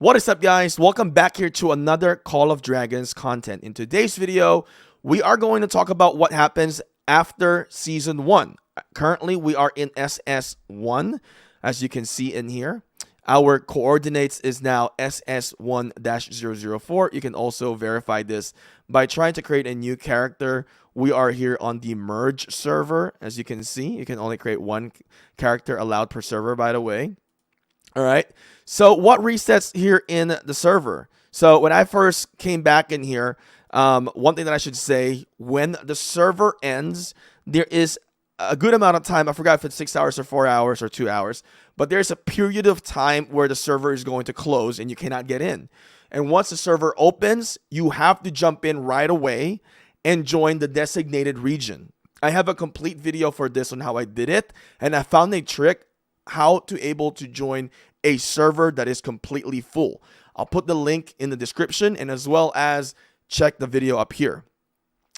What is up, guys? Welcome back here to another Call of Dragons content. In today's video, we are going to talk about what happens after Season 1. Currently, we are in SS1, as you can see in here. Our coordinates is now SS1-004. You can also verify this by trying to create a new character. We are here on the merge server. As you can see, you can only create one character allowed per server, by the way. All right. So what resets here in the server? So when I first came back in here, one thing that I should say, when the server ends, there is a good amount of time. I forgot if it's 6 hours or 4 hours or 2 hours, but there's a period of time where the server is going to close and you cannot get in. And once the server opens, you have to jump in right away and join the designated region. I have a complete video for this on how I did it, and I found a trick how to able to join a server that is completely full. I'll put the link in the description, and as well as check the video up here.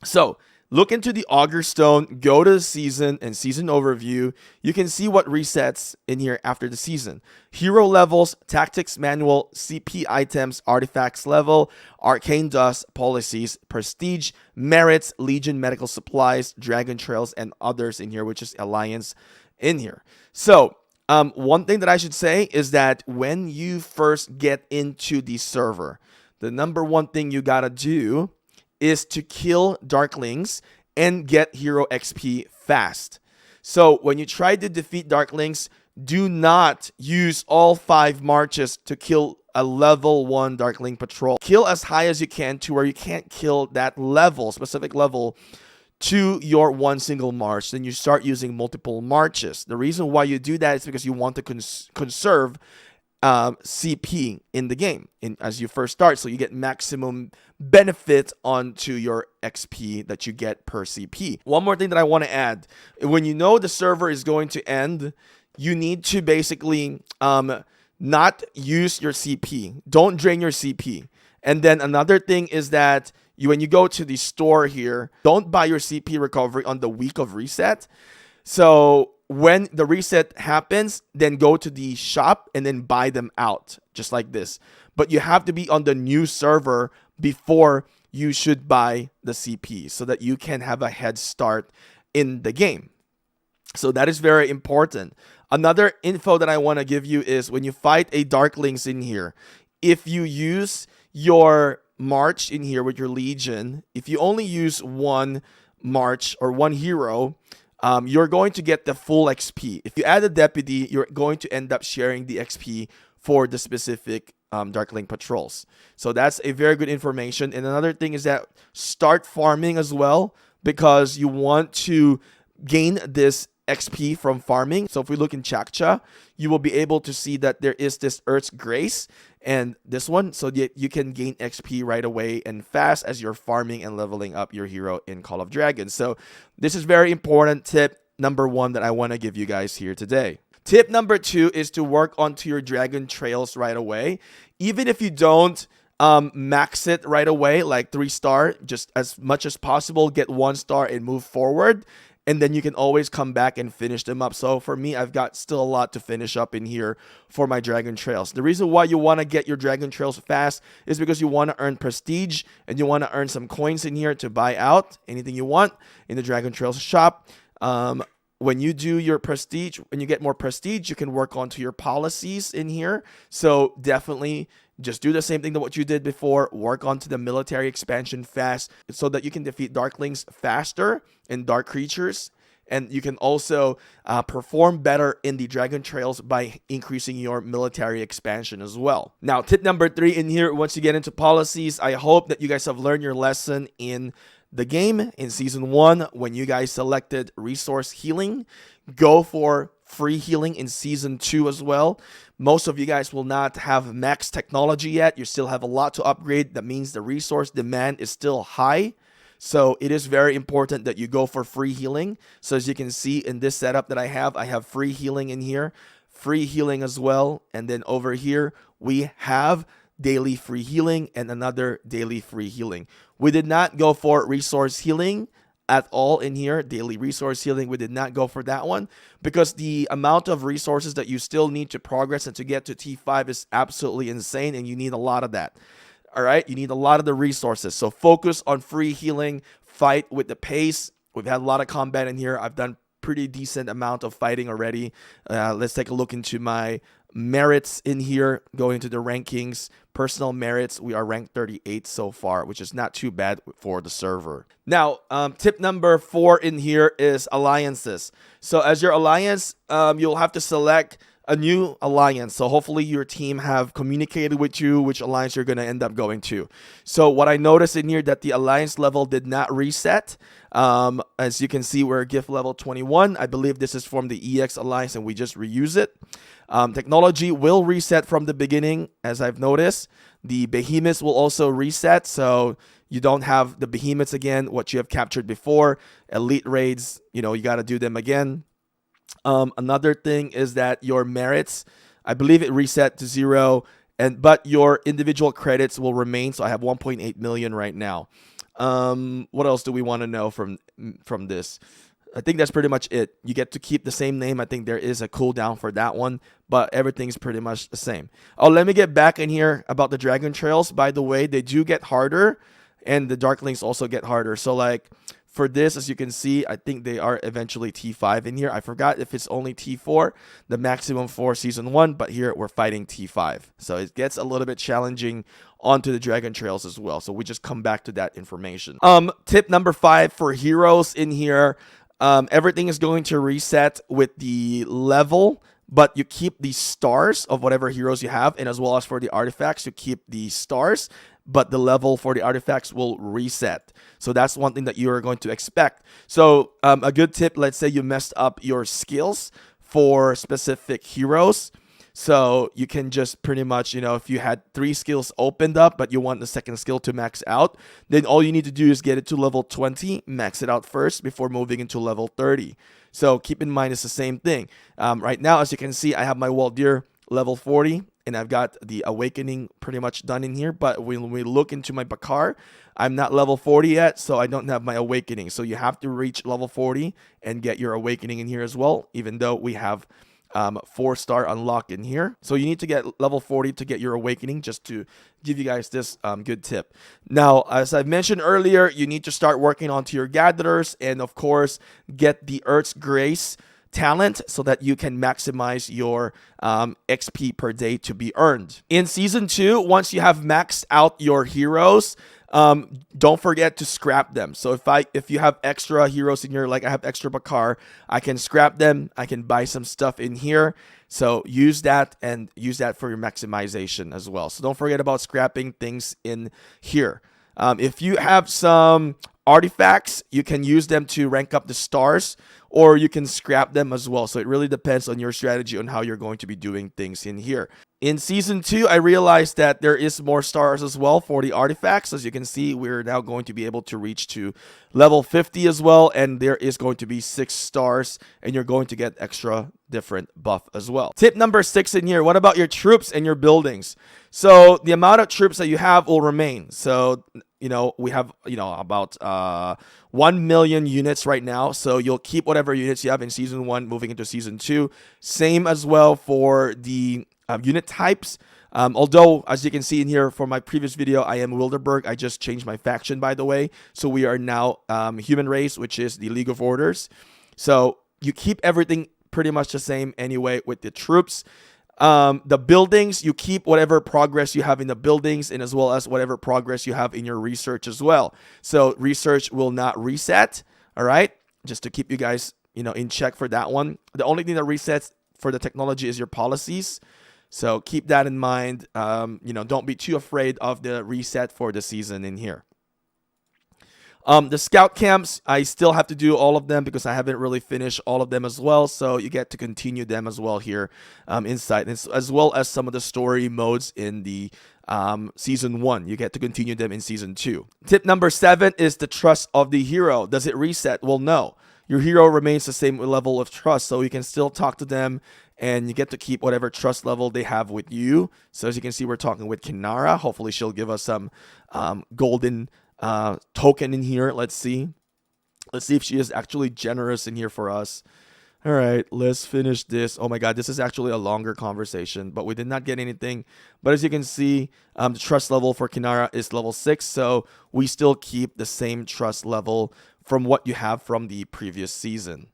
So look into the Augur Stone, go to the season and season overview. You can see what resets in here after the season. Hero levels, tactics manual, CP items, artifacts level, arcane dust, policies, prestige, merits, legion medical supplies, dragon trails, and others in here, which is alliance in here. So one thing that I should say is that when you first get into the server, the number one thing you gotta do is to kill Darklings and get hero XP fast. So when you try to defeat Darklings, do not use all 5 marches to kill a level 1 Darkling patrol. Kill as high as you can to where you can't kill that level, specific level, to your one single march. Then you start using multiple marches. The reason why you do that is because you want to conserve CP in the game as you first start, so you get maximum benefit onto your XP that you get per CP. One more thing that I want to add: when you know the server is going to end, you need to basically not use your CP. Don't drain your CP. And then another thing is that when you go to the store here, don't buy your CP recovery on the week of reset. So when the reset happens, then go to the shop and then buy them out, just like this. But you have to be on the new server before you should buy the CP so that you can have a head start in the game. So that is very important. Another info that I want to give you is when you fight a Darklings in here, if you use your march in here with your legion, if you only use one march or one hero, you're going to get the full XP. If you add a deputy, you're going to end up sharing the XP for the specific Darkling patrols. So that's a very good information. And another thing is that start farming as well, because you want to gain this XP from farming. So if we look in Chakcha, you will be able to see that there is this Earth's Grace and this one, so that you can gain XP right away and fast as you're farming and leveling up your hero in Call of Dragons. So this is very important tip number 1 that I want to give you guys here today. Tip number 2 is to work onto your dragon trails right away. Even if you don't max it right away, like 3-star, just as much as possible, get 1-star and move forward. And then you can always come back and finish them up. So for me, I've got still a lot to finish up in here for my Dragon Trails. The reason why you want to get your Dragon Trails fast is because you want to earn prestige and you want to earn some coins in here to buy out anything you want in the Dragon Trails shop. When you do your prestige, when you get more prestige, you can work onto your policies in here. So definitely just do the same thing that what you did before. Work onto the military expansion fast so that you can defeat Darklings faster and dark creatures. And you can also perform better in the Dragon Trails by increasing your military expansion as well. Now, tip number 3 in here, once you get into policies, I hope that you guys have learned your lesson in the game in Season 1 when you guys selected resource healing. Go for free healing in Season 2 as well. Most of you guys will not have max technology yet. You still have a lot to upgrade. That means the resource demand is still high. So it is very important that you go for free healing. So as you can see in this setup that I have free healing in here, free healing as well. And then over here, we have daily free healing and another daily free healing. We did not go for resource healing at all in here. Daily resource healing, we did not go for that one because the amount of resources that you still need to progress and to get to T5 is absolutely insane, and you need a lot of that. All right, you need a lot of the resources. So focus on free healing, fight with the pace. We've had a lot of combat in here. I've done pretty decent amount of fighting already. Let's take a look into my merits in here, going into the rankings. Personal merits, we are ranked 38 so far, which is not too bad for the server. Now, tip number 4 in here is alliances. So as your alliance, you'll have to select a new alliance. So hopefully your team have communicated with you which alliance you're going to end up going to. So what I noticed in here that the alliance level did not reset. As you can see, we're gift level 21. I believe this is from the EX alliance and we just reuse it. Technology will reset from the beginning, as I've noticed. The behemoths will also reset, so you don't have the behemoths again, what you have captured before. Elite raids, you got to do them again. Another thing is that your merits, I believe it reset to 0, but your individual credits will remain. So I have 1.8 million right now. What else do we want to know from this? I think that's pretty much it. You get to keep the same name. I think there is a cooldown for that one, but everything's pretty much the same. Oh, let me get back in here about the Dragon Trails. By the way, they do get harder, and the Dark Links also get harder. So like for this, as you can see, I think they are eventually T5 in here. I forgot if it's only T4, the maximum for Season 1, but here we're fighting T5. So it gets a little bit challenging onto the Dragon Trails as well. So we just come back to that information. Tip number 5 for heroes in here. Everything is going to reset with the level, but you keep the stars of whatever heroes you have, and as well as for the artifacts, you keep the stars, but the level for the artifacts will reset. So that's one thing that you are going to expect. So a good tip, let's say you messed up your skills for specific heroes. So you can just pretty much, if you had 3 skills opened up, but you want the second skill to max out, then all you need to do is get it to level 20, max it out first before moving into level 30. So keep in mind, it's the same thing. Right now, as you can see, I have my Waldir level 40, and I've got the Awakening pretty much done in here. But when we look into my Bakar, I'm not level 40 yet, so I don't have my Awakening. So you have to reach level 40 and get your Awakening in here as well, even though we have 4-star unlock in here. So you need to get level 40 to get your Awakening, just to give you guys this good tip. Now, as I mentioned earlier, you need to start working onto your gatherers, and of course get the Earth's Grace talent so that you can maximize your XP per day to be earned. In Season 2, once you have maxed out your heroes, don't forget to scrap them. So if you have extra heroes in here, like I have extra Bakar, I can scrap them. I can buy some stuff in here. So use that, and use that for your maximization as well. So don't forget about scrapping things in here. If you have some artifacts, you can use them to rank up the stars, or you can scrap them as well. So it really depends on your strategy on how you're going to be doing things in here. In Season 2, I realized that there is more stars as well for the artifacts. As you can see, we're now going to be able to reach to level 50 as well, and there is going to be 6 stars, and you're going to get extra different buff as well. Tip number 6 in here, what about your troops and your buildings? So the amount of troops that you have will remain. So we have about 1 million units right now, so you'll keep whatever units you have in Season 1 moving into Season 2. Same as well for the unit types. Although, as you can see in here, for my previous video, I am Wilderberg. I just changed my faction, by the way. So we are now Human Race, which is the League of Orders. So you keep everything pretty much the same anyway with the troops. The buildings, you keep whatever progress you have in the buildings, and as well as whatever progress you have in your research as well. So research will not reset. All right, just to keep you guys in check for that one. The only thing that resets for the technology is your policies. So keep that in mind. Don't be too afraid of the reset for the season in here. The scout camps, I still have to do all of them because I haven't really finished all of them as well. So you get to continue them as well here inside, as well as some of the story modes in the Season 1. You get to continue them in Season 2. Tip number 7 is the trust of the hero. Does it reset? Well, no. Your hero remains the same level of trust, so you can still talk to them, and you get to keep whatever trust level they have with you. So as you can see, we're talking with Kinara. Hopefully she'll give us some golden token in here. Let's see. Let's see if she is actually generous in here for us. All right, let's finish this. Oh my God, this is actually a longer conversation, but we did not get anything. But as you can see, the trust level for Kinara is level 6, so we still keep the same trust level from what you have from the previous season.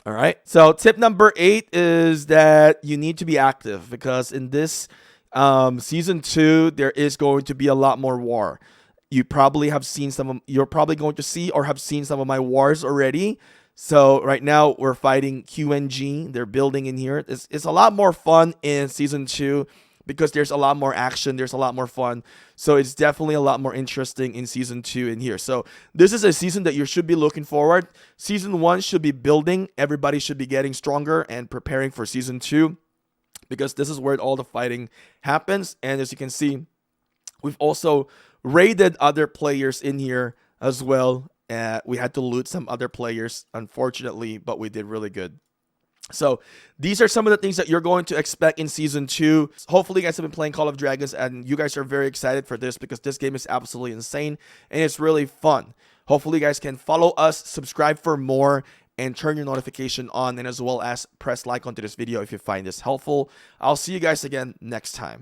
All right, so tip number 8 is that you need to be active because in this season 2, there is going to be a lot more war. You probably have seen you're probably going to see or have seen some of my wars already. So right now we're fighting QNG. They're building in here. It's a lot more fun in season 2 because there's a lot more action. There's a lot more fun. So it's definitely a lot more interesting in season 2 in here. So this is a season that you should be looking forward. Season 1 should be building. Everybody should be getting stronger and preparing for season 2 because this is where all the fighting happens. And as you can see, we've also raided other players in here as well. We had to loot some other players, unfortunately, but we did really good. So these are some of the things that you're going to expect in season 2. Hopefully you guys have been playing Call of Dragons and you guys are very excited for this because this game is absolutely insane and it's really fun. Hopefully you guys can follow us, subscribe for more, and turn your notification on, and as well as press like onto this video if you find this helpful. I'll see you guys again next time.